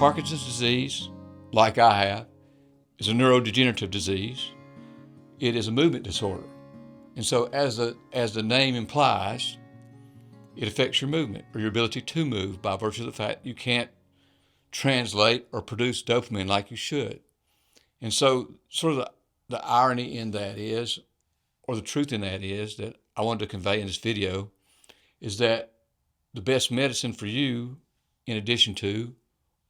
Parkinson's disease, like I have, is a neurodegenerative disease. It is a movement disorder. And so as the name implies, it affects your movement or your ability to move by virtue of the fact you can't translate or produce dopamine like you should. And so sort of the irony in that is, or the truth in that is, that I wanted to convey in this video, is that the best medicine for you, in addition to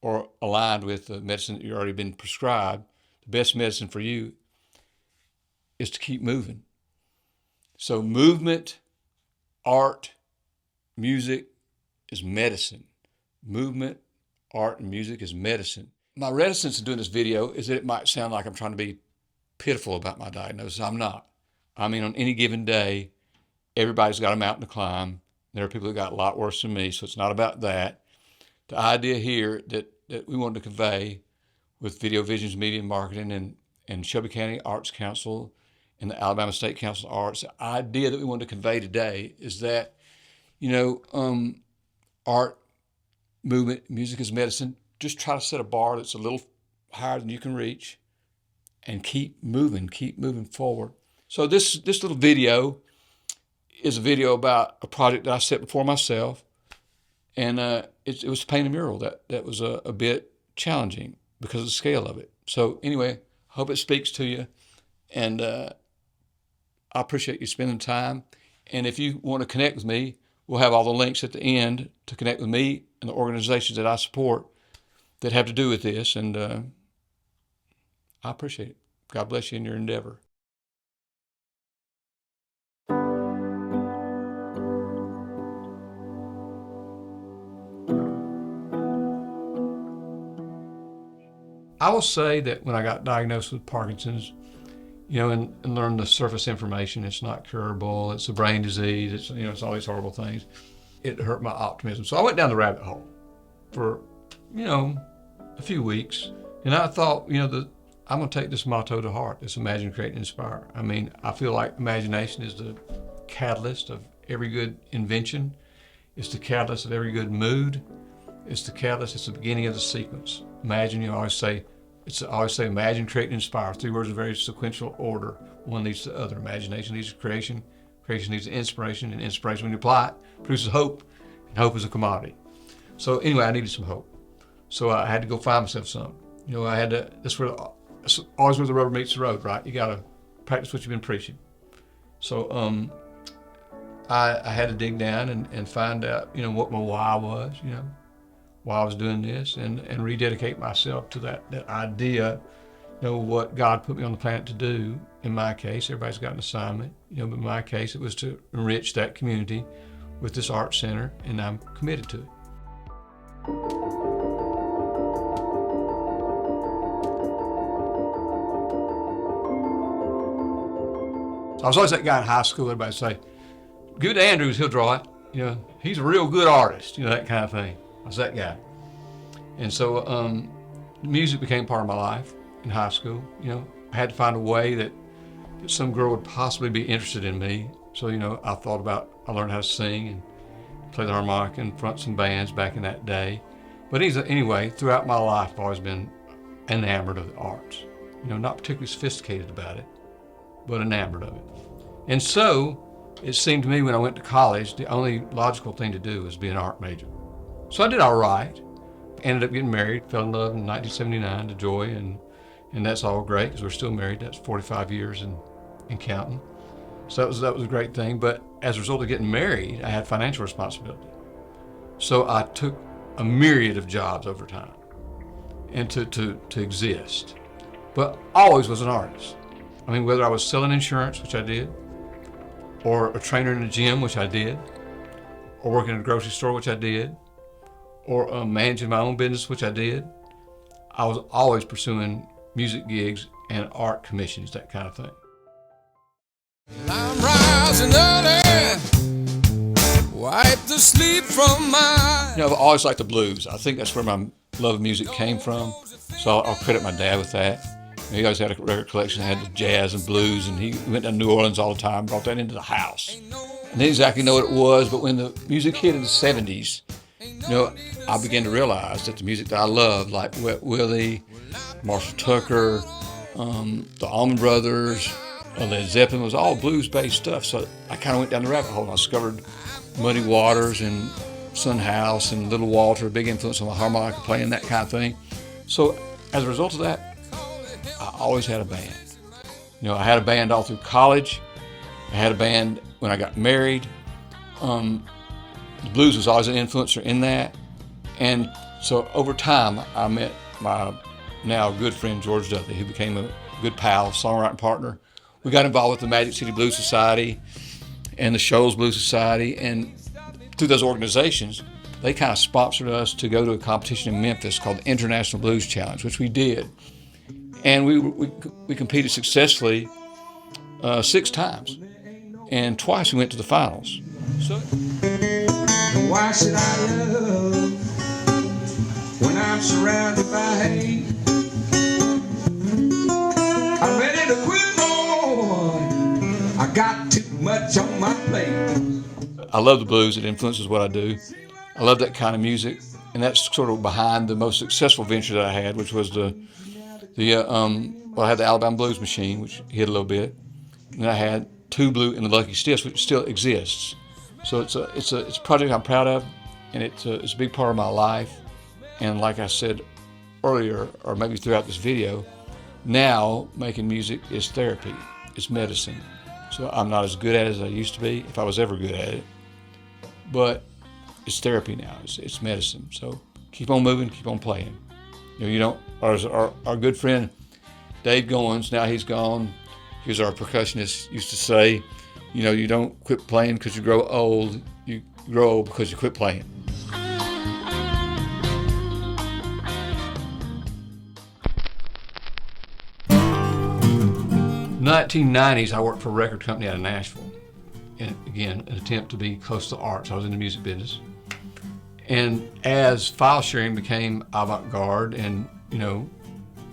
or aligned with the medicine that you've already been prescribed, the best medicine for you is to keep moving. So movement, art, music is medicine. Movement, art, and music is medicine. My reticence in doing this video is that it might sound like I'm trying to be pitiful about my diagnosis. I'm not. I mean, on any given day, everybody's got a mountain to climb. There are people that got a lot worse than me, so it's not about that. The idea here that we wanted to convey with Video Visions Media and Marketing and Shelby County Arts Council and the Alabama State Council of Arts, the idea that we wanted to convey today is that, art, movement, music is medicine. Just try to set a bar that's a little higher than you can reach and keep moving forward. So this little video is a video about a project that I set before myself, and it was to paint a mural that was a bit challenging because of the scale of it. So anyway, I hope it speaks to you, and I appreciate you spending time. And if you want to connect with me, we'll have all the links at the end to connect with me and the organizations that I support that have to do with this, and I appreciate it. God bless you in your endeavor. I will say that when I got diagnosed with Parkinson's, and learned the surface information, it's not curable, it's a brain disease, it's all these horrible things, it hurt my optimism. So I went down the rabbit hole for, a few weeks, and I thought, I'm going to take this motto to heart, this imagine, create, and inspire. I mean, I feel like imagination is the catalyst of every good invention. It's the catalyst of every good mood. It's the catalyst, it's the beginning of the sequence. Imagine, I always say imagine, create, and inspire. 3 words in very sequential order. One leads to the other. Imagination leads to creation. Creation leads to inspiration. And inspiration, when you apply it, produces hope. And hope is a commodity. So anyway, I needed some hope. So I had to go find myself some. I had to, that's always where the rubber meets the road, right? You got to practice what you've been preaching. So I had to dig down and find out, what my why was, why I was doing this, and rededicate myself to that idea, what God put me on the planet to do. In my case, everybody's got an assignment, but in my case, it was to enrich that community with this art center, and I'm committed to it. I was always that guy in high school, everybody would say, give it to Andrews, he'll draw it. He's a real good artist, that kind of thing. I was that guy. And so music became part of my life in high school. I had to find a way that some girl would possibly be interested in me. So, I learned how to sing and play the harmonica and front some bands back in that day. But anyway, throughout my life, I've always been enamored of the arts. Not particularly sophisticated about it, but enamored of it. And so it seemed to me when I went to college, the only logical thing to do was be an art major. So I did all right. Ended up getting married, fell in love in 1979 to Joy, and that's all great because we're still married. That's 45 years and counting. So that was a great thing. But as a result of getting married, I had financial responsibility. So I took a myriad of jobs over time and to exist, but always was an artist. I mean, whether I was selling insurance, which I did, or a trainer in a gym, which I did, or working in a grocery store, which I did, or managing my own business, which I did, I was always pursuing music gigs and art commissions, that kind of thing. I'm rising early, wipe the sleep from my... I've always liked the blues. I think that's where my love of music came from, so I'll credit my dad with that. He always had a record collection that had the jazz and blues, and he went to New Orleans all the time, brought that into the house. I didn't exactly know what it was, but when the music hit in the 70s, I began to realize that the music that I loved, like Wet Willie, Marshall Tucker, the Allman Brothers, Led Zeppelin, was all blues-based stuff. So I kind of went down the rabbit hole and I discovered Muddy Waters and Son House and Little Walter, a big influence on my harmonica playing, that kind of thing. So as a result of that, I always had a band. I had a band all through college. I had a band when I got married. The blues was always an influencer in that. And so over time, I met my now good friend George Dudley, who became a good pal, songwriting partner. We got involved with the Magic City Blues Society and the Shoals Blues Society, and through those organizations, they kind of sponsored us to go to a competition in Memphis called the International Blues Challenge, which we did. And we competed successfully 6 times, and twice we went to the finals. So, why should I love when I'm surrounded by hate? I'm ready to quit, Lord. I got too much on my plate. I love the blues. It influences what I do. I love that kind of music, and that's sort of behind the most successful venture that I had, which was I had the Alabama Blues Machine, which hit a little bit, and then I had Two Blue and the Lucky Stiffs, which still exists. So it's a project I'm proud of, and it's a big part of my life. And like I said earlier, or maybe throughout this video, now making music is therapy. It's medicine. So I'm not as good at it as I used to be, if I was ever good at it. But it's therapy now. It's medicine. So keep on moving, keep on playing. You don't. Our good friend Dave Goins, now he's gone. He was our percussionist. Used to say, you don't quit playing because you grow old. You grow old because you quit playing. In the 1990s, I worked for a record company out of Nashville. And again, an attempt to be close to the arts. I was in the music business. And as file sharing became avant-garde and,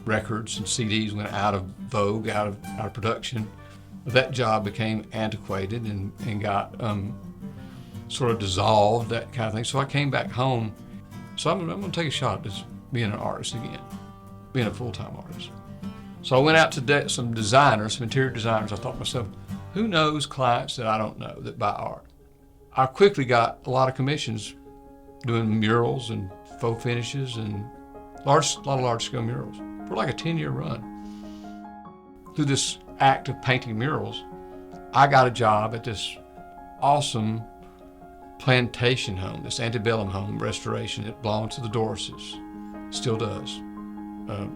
records and CDs went out of vogue, out of production, that job became antiquated and got sort of dissolved, that kind of thing. So I came back home. So I'm going to take a shot at just being an artist again, being a full-time artist. So I went out to some interior designers. I thought to myself, who knows clients that I don't know that buy art? I quickly got a lot of commissions doing murals and faux finishes and a lot of large-scale murals for like a 10-year run. Through this act of painting murals, I got a job at this awesome plantation home, this antebellum home restoration. It belonged to the Dorrises, still does.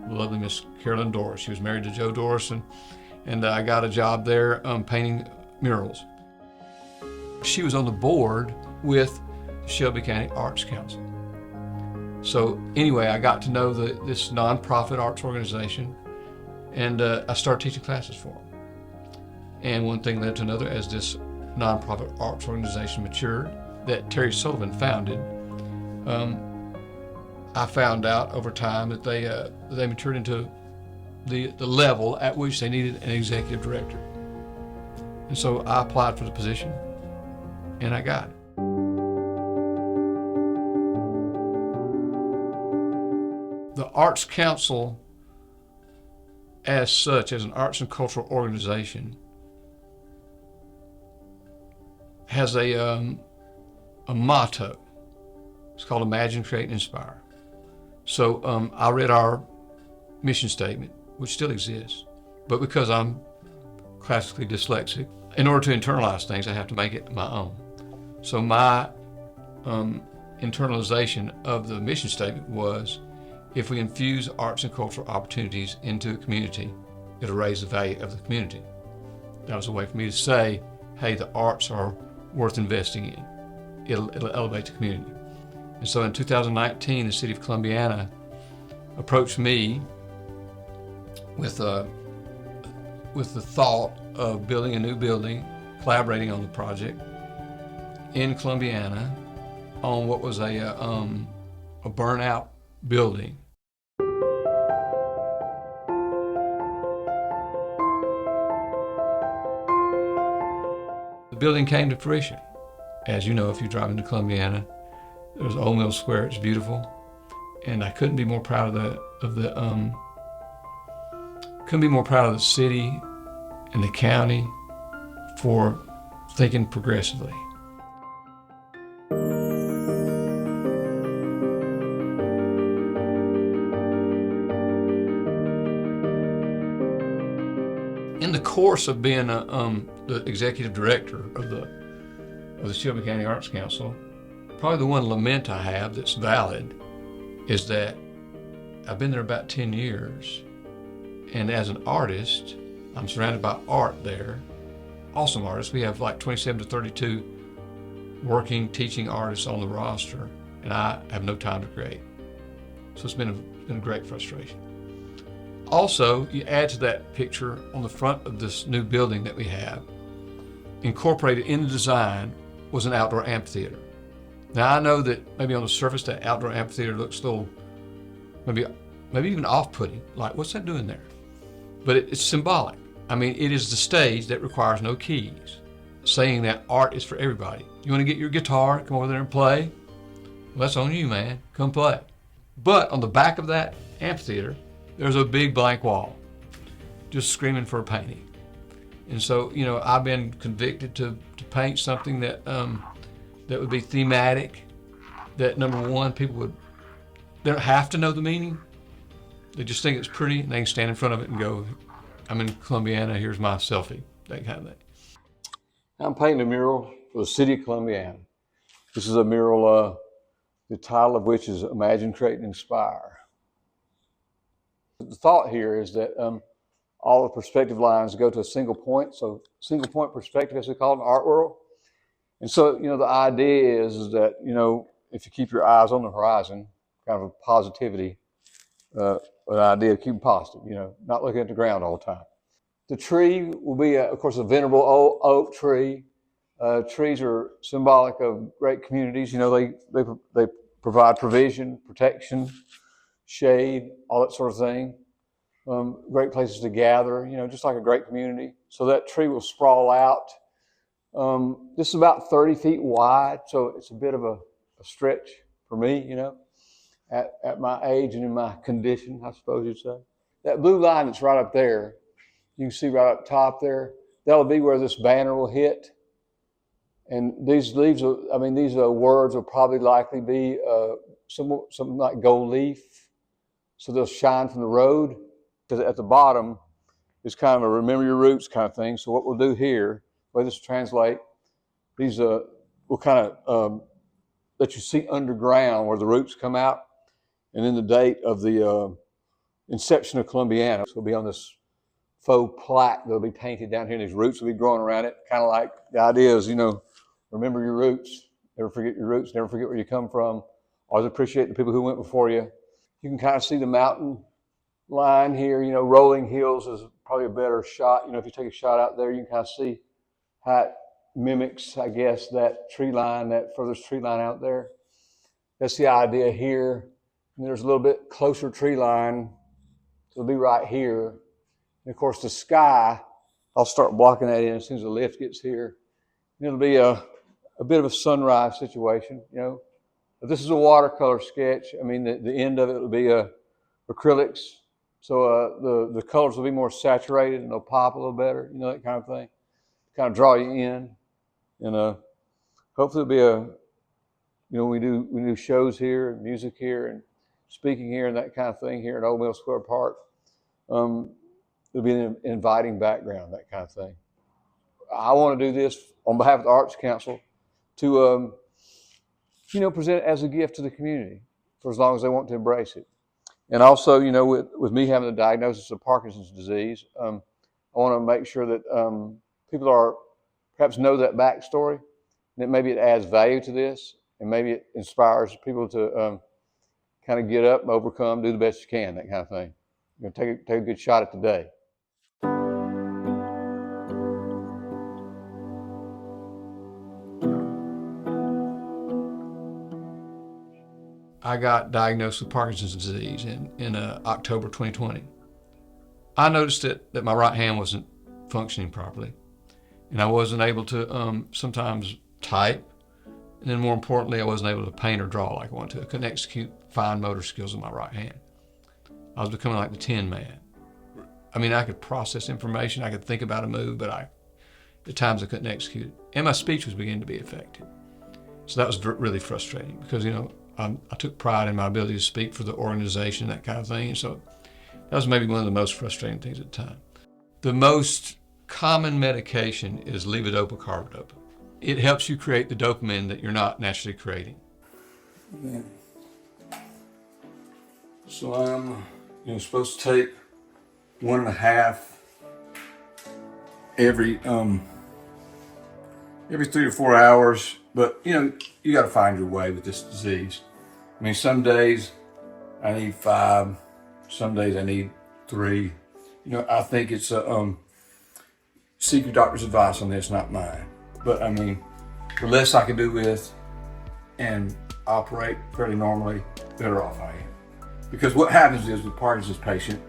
Lovely Miss Carolyn Dorris. She was married to Joe Dorris, and I got a job there painting murals. She was on the board with the Shelby County Arts Council. So anyway, I got to know this nonprofit arts organization, and I started teaching classes for them. And one thing led to another as this nonprofit arts organization matured, that Terry Sullivan founded. I found out over time that they matured into the level at which they needed an executive director. And so I applied for the position, and I got it. The Arts Council, as such, as an arts and cultural organization, has a motto. It's called Imagine, Create, and Inspire. So I read our mission statement, which still exists, but because I'm classically dyslexic, in order to internalize things, I have to make it my own. So my internalization of the mission statement was, if we infuse arts and cultural opportunities into a community, it'll raise the value of the community. That was a way for me to say, hey, the arts are worth investing in. It'll elevate the community. And so in 2019, the City of Columbiana approached me with the thought of building a new building, collaborating on the project in Columbiana on what was a burnt-out building. The building came to fruition. As you know, if you drive into Columbiana, There's Old Mill Square. It's beautiful, and I couldn't be more proud couldn't be more proud of the city and the county for thinking progressively. In the course of being the executive director of the Shelby County Arts Council, probably the one lament I have that's valid is that I've been there about 10 years, and as an artist, I'm surrounded by art there, awesome artists. We have like 27 to 32 working, teaching artists on the roster, and I have no time to create. So it's been a great frustration. Also, you add to that picture on the front of this new building that we have, incorporated in the design was an outdoor amphitheater. Now I know that maybe on the surface that outdoor amphitheater looks a little, maybe even off-putting, like what's that doing there? But it's symbolic. I mean, it is the stage that requires no keys, saying that art is for everybody. You want to get your guitar, come over there and play? Well, that's on you, man, come play. But on the back of that amphitheater, there's a big blank wall, just screaming for a painting. And so, you know, I've been convicted to paint something that that would be thematic, that number one, they don't have to know the meaning. They just think it's pretty and they can stand in front of it and go, I'm in Columbiana, here's my selfie, that kind of thing. I'm painting a mural for the City of Columbiana. This is a mural, the title of which is Imagine, Create, and Inspire. The thought here is that all the perspective lines go to a single point, so single point perspective, as we call it in the art world. And so, you know, the idea is that, you know, if you keep your eyes on the horizon, kind of a positivity, an idea of keeping positive, you know, not looking at the ground all the time. The tree will be, of course, a venerable oak tree. Trees are symbolic of great communities. You know, they provide provision, protection, shade, all that sort of thing. Great places to gather, you know, just like a great community. So that tree will sprawl out. This is about 30 feet wide, so it's a bit of a stretch for me, you know, at my age and in my condition, I suppose you'd say. That blue line that's right up there, you can see right up top there, that'll be where this banner will hit. And these leaves, these words will probably likely be something like gold leaf, so they'll shine from the road. Because at the bottom is kind of a remember your roots kind of thing. So what we'll do here, the way this will translate, these will kind of let you see underground where the roots come out, and then the date of the inception of Columbiana. So it'll be on this faux plaque that'll be painted down here, and these roots will be growing around it. Kind of like the idea is, you know, remember your roots, never forget your roots, never forget where you come from. Always appreciate the people who went before you. You can kind of see the mountain line here, you know, rolling hills is probably a better shot. You know, if you take a shot out there, you can kind of see how it mimics, I guess, that tree line, that furthest tree line out there. That's the idea here. And there's a little bit closer tree line. It'll be right here. And of course, the sky, I'll start blocking that in as soon as the lift gets here. And it'll be a bit of a sunrise situation, you know. But this is a watercolor sketch. I mean, the end of it will be acrylics. So the colors will be more saturated and they'll pop a little better, you know, that kind of thing. Kind of draw you in. And hopefully it'll be we do shows here and music here and speaking here and that kind of thing here at Old Mill Square Park. It'll be an inviting background, that kind of thing. I want to do this on behalf of the Arts Council to, present it as a gift to the community for as long as they want to embrace it. And also, you know, with me having the diagnosis of Parkinson's disease, I want to make sure that people perhaps know that backstory, and that maybe it adds value to this, and maybe it inspires people to kind of get up, overcome, do the best you can, that kind of thing. You know, take a good shot at the day. I got diagnosed with Parkinson's disease in October 2020. I noticed that my right hand wasn't functioning properly, and I wasn't able to sometimes type, And then more importantly, I wasn't able to paint or draw like I wanted to. I couldn't execute fine motor skills in my right hand. I was becoming like the Tin Man. I mean, I could process information, I could think about a move, but at times I couldn't execute it. And my speech was beginning to be affected. So that was really frustrating because, I took pride in my ability to speak for the organization, that kind of thing. And so that was maybe one of the most frustrating things at the time. The most common medication is levodopa-carbidopa. It helps you create the dopamine that you're not naturally creating. Yeah. So I'm supposed to take 1.5 every 3 to 4 hours, but you got to find your way with this disease. I mean, some days I need 5, some days I need 3. I think it's seek your doctor's advice on this, not mine. But I mean, the less I can do with and operate fairly normally, better off I am. Because what happens is with Parkinson's patient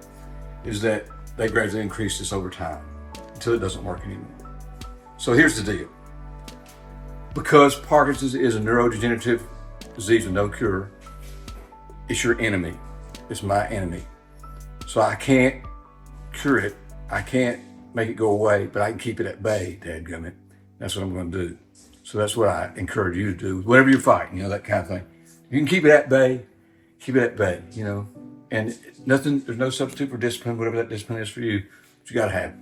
is that they gradually increase this over time until it doesn't work anymore. So here's the deal. Because Parkinson's is a neurodegenerative disease with no cure, it's your enemy. It's my enemy. So I can't cure it. I can't make it go away, but I can keep it at bay, dadgummit. That's what I'm going to do. So that's what I encourage you to do. Whatever you're fighting, that kind of thing. You can keep it at bay, And there's no substitute for discipline, whatever that discipline is for you, but you got to have it.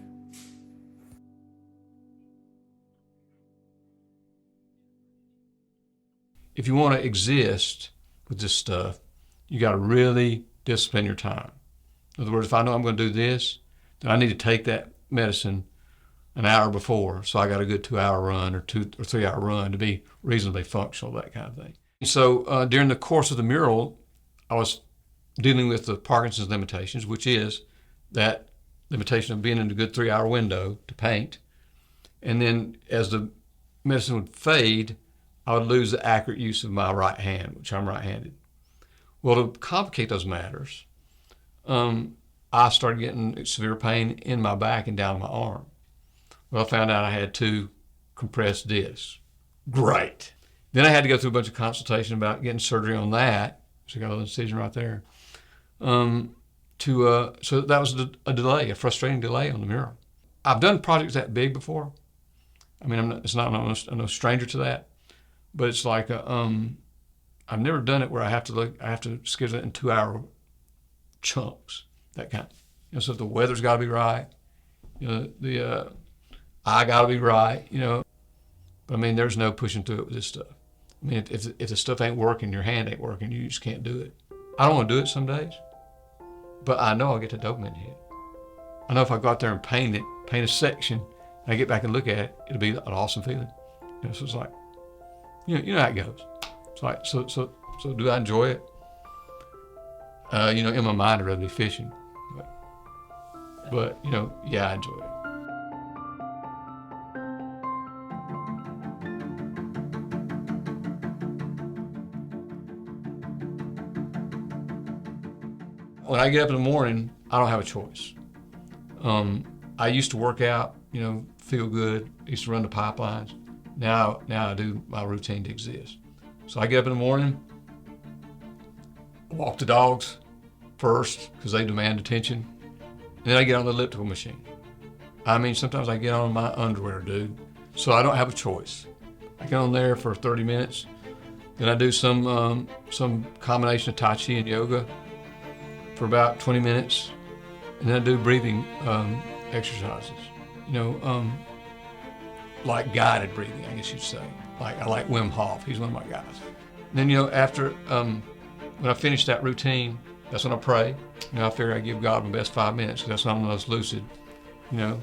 If you want to exist with this stuff, you got to really discipline your time. In other words, if I know I'm going to do this, then I need to take that medicine an hour before, so I got a good 2-hour run or 2 or 3 hour run to be reasonably functional, that kind of thing. So during the course of the mural, I was dealing with the Parkinson's limitations, which is that limitation of being in a good 3-hour window to paint. And then as the medicine would fade, I would lose the accurate use of my right hand, which I'm right-handed. Well, to complicate those matters, I started getting severe pain in my back and down my arm. Well, I found out I had 2 compressed discs. Great. Then I had to go through a bunch of consultation about getting surgery on that. So I got an incision right there. So that was a delay, a frustrating delay on the mural. I've done projects that big before. I mean, I'm no stranger to that. But it's like I've never done it where I have to schedule it in 2-hour chunks, that kind. So the weather's got to be right, the eye got to be right, But I mean, there's no pushing through it with this stuff. I mean, if the stuff ain't working, your hand ain't working, you just can't do it. I don't want to do it some days, but I know I'll get the dopamine hit. I know if I go out there and paint a section, and I get back and look at it, it'll be an awesome feeling. So it's like, you know how it goes. It's like, so do I enjoy it? In my mind, I'd rather be fishing, but yeah, I enjoy it. When I get up in the morning, I don't have a choice. I used to work out, feel good. I used to run the pipelines. Now I do my routine to exist. So I get up in the morning, walk the dogs first because they demand attention, and then I get on the elliptical machine. I mean, sometimes I get on my underwear, dude. So I don't have a choice. I get on there for 30 minutes, then I do some combination of Tai Chi and yoga for about 20 minutes, and then I do breathing exercises. Like guided breathing, I guess you'd say. Like I like Wim Hof, he's one of my guys. And then after when I finish that routine, that's when I pray. I figure I give God my best 5 minutes because that's when I'm the most lucid. And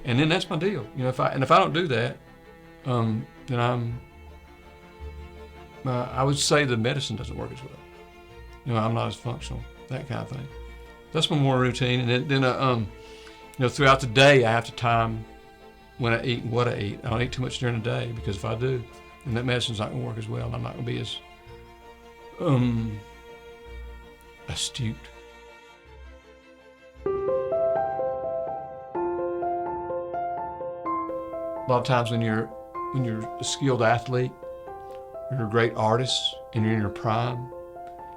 then that's my deal. If I don't do that, then I would say the medicine doesn't work as well. I'm not as functional, that kind of thing. That's my morning routine. And then throughout the day, I have to time when I eat and what I eat. I don't eat too much during the day because if I do, then that medicine's not going to work as well. I'm not going to be as astute. A lot of times when you're a skilled athlete you're a great artist and you're in your prime,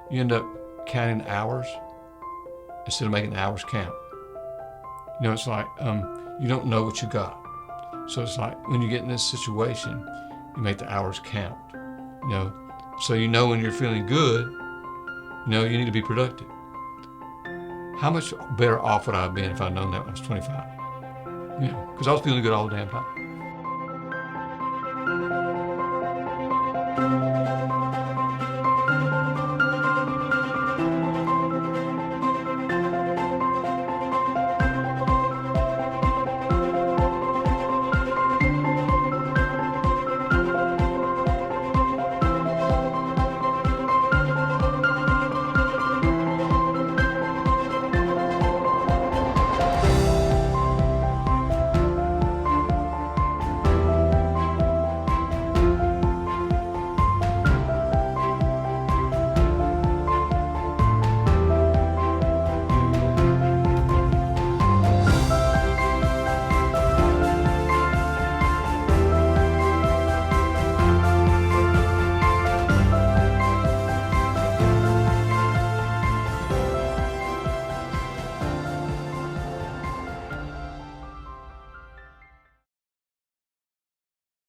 you end up counting hours instead of making the hours count. You know, it's like you don't know what you got. So it's like when you get in this situation, you make the hours count. You know, so you know when you're feeling good, you know, you need to be productive. How much better off would I have been if I'd known that when I was 25? You know, because I was feeling good all the damn time.